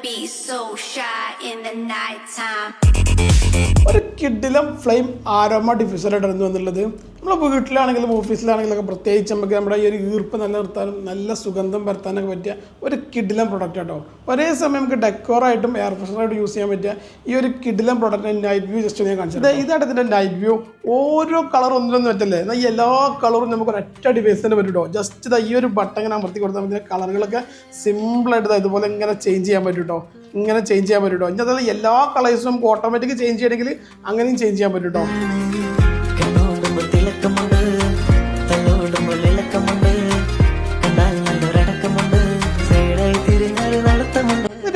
Be so shy in the nighttime. ഒരു കിഡിലും flame Aroma diffuser ഇടുന്നു എന്നുള്ളത് നമ്മൾ വീട്ടിലാണെങ്കിലും ഓഫീസിലാണെങ്കിലും പ്രത്യേകിച്ച് നമുക്ക് നമ്മുടെ ഈ ഒരു ഈർപ്പ് നിലനിർത്താനും നല്ല സുഗന്ധം വരുത്താനൊക്കെ പറ്റിയ ഒരു കിഡിലം പ്രൊഡക്റ്റ് കേട്ടോ. ഒരേ സമയം നമുക്ക് ഡെക്കോറായിട്ടും എയർ ഫ്രഷറായിട്ടും യൂസ് ചെയ്യാൻ പറ്റിയ ഈ ഒരു കിഡിലം പ്രൊഡക്റ്റിൻ്റെ നൈറ്റ് വ്യൂ ജസ്റ്റ് ഞാൻ കാണിച്ചത്. ഇതാണ് ഇതിൻ്റെ നൈറ്റ് വ്യൂ. ഓരോ കളർ ഒന്നിനൊന്നും പറ്റല്ലേ, എന്നാൽ ഈ എല്ലാ കളറും നമുക്ക് ഒരൊറ്റ ഡിവൈസ് തന്നെ പറ്റും കേട്ടോ. ജസ്റ്റ് ഈ ഒരു ബട്ടൺ ഇങ്ങനെ അമർത്തി കൊടുത്താൽ ഇതിൻ്റെ കളറുകളൊക്കെ സിമ്പിളായിട്ട് ഇതുപോലെ ഇങ്ങനെ ചേഞ്ച് ചെയ്യാൻ പറ്റും കേട്ടോ. ഇങ്ങനെ ചേഞ്ച് ചെയ്യാൻ പറ്റും കേട്ടോ. ഇനി അതല്ല എല്ലാ കളേഴ്സും നമുക്ക് ഓട്ടോമാറ്റിക് ചേഞ്ച് ചെയ്യണമെങ്കിൽ അങ്ങനെയും ചേഞ്ച് ചെയ്യാൻ പറ്റും കേട്ടോ.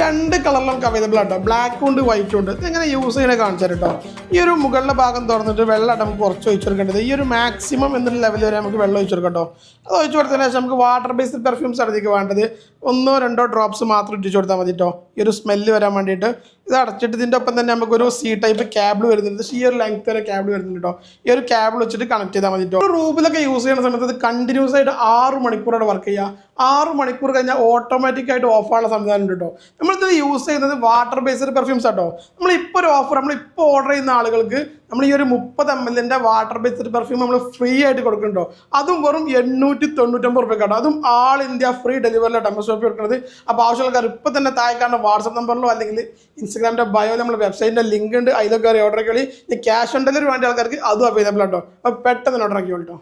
രണ്ട് കളറിൽ നമുക്ക് അവൈലബിൾ ആട്ടോ, ബ്ലാക്കും ഉണ്ട് വൈറ്റും ഉണ്ട്. ഇതെങ്ങനെ യൂസ് ചെയ്യണേ കാണിച്ചാൽ കേട്ടോ. ഈ ഒരു മുകളിലെ ഭാഗം തുറന്നിട്ട് വെള്ളം നമുക്ക് കുറച്ച് ഒഴിച്ചു കൊടുക്കേണ്ടത്. ഈ ഒരു മാക്സിമം എന്നൊരു ലെവൽ വരെ നമുക്ക് വെള്ളം ഒഴിച്ചു കൊടുക്കാം കേട്ടോ. അത് ഒഴിച്ചു കൊടുത്തതിന് ശേഷം നമുക്ക് വാട്ടർ ബേസ്ഡ് പെർഫ്യൂംസ് അടുത്തേക്ക് വേണ്ടത് 1-2 ഡ്രോപ്സ് മാത്രം ഇട്ടിച്ചു കൊടുത്താൽ മതി കേട്ടോ, ഈ ഒരു സ്മെല്ല് വരാൻ വേണ്ടിയിട്ട്. ഇത് അടച്ചിട്ട് ഇതിൻ്റെ ഒപ്പം തന്നെ നമുക്കൊരു സി ടൈപ്പ് ക്യാബിൾ വരുന്നുണ്ട്. ഈ ഒരു ലെങ്ത് വരെ ക്യാബിൾ വരുന്നുണ്ട് കേട്ടോ. ഈ ഒരു ക്യാബിൾ വെച്ചിട്ട് കണക്ട് ചെയ്താൽ മതി കേട്ടോ. ഒരു റൂമിലൊക്കെ യൂസ് ചെയ്യുന്ന സമയത്ത് ഇത് കണ്ടിന്യൂസ് ആയിട്ട് 6 മണിക്കൂറോടെ വർക്ക് ചെയ്യുക. 6 മണിക്കൂർ കഴിഞ്ഞാൽ ഓട്ടോമാറ്റിക്കായിട്ട് ഓഫ് ആവാനുള്ള സംവിധാനം ഉണ്ട് കേട്ടോ. നമ്മളിത് യൂസ് ചെയ്യുന്നത് വാട്ടർ ബേസ്ഡ് പെർഫ്യൂംസ് ആട്ടോ. നമ്മളിപ്പോൾ ഒരു ഓഫർ, നമ്മളിപ്പോൾ ഓർഡർ ചെയ്യുന്ന ആളുകൾക്ക് നമ്മൾ ഈ ഒരു 30 ml വാട്ടർ ബേസ്ഡ് പെർഫ്യൂം നമ്മൾ ഫ്രീ ആയിട്ട് കൊടുക്കുന്നുണ്ടോ. അതും വെറും 899 രൂപ കേട്ടോ. അതും ആൾ ഇന്ത്യ ഫ്രീ ഡെലിവറിയിലാണ് നമ്മൾ ഷോപ്പിൽ കൊടുക്കുന്നത്. അപ്പോൾ ആവശ്യമുള്ള ഇപ്പം തന്നെ താഴെക്കാരുടെ വാട്സപ്പ് നമ്പറിലോ അല്ലെങ്കിൽ ഇൻസ്റ്റാഗ്രാമിൻ്റെ ബയോ നമ്മുടെ വെബ്സൈറ്റിൻ്റെ ലിങ്ക് ഉണ്ട്, അതിലൊക്കെ ഓർഡർ ആക്കി. ക്യാഷ് ഓൺ ഡെലിവറി വേണ്ട ആൾക്കാർക്ക് അതും അവൈലബിൾ ആട്ടോ. അപ്പോൾ പെട്ടെന്ന് ഓർഡർ ആക്കി കേട്ടോ.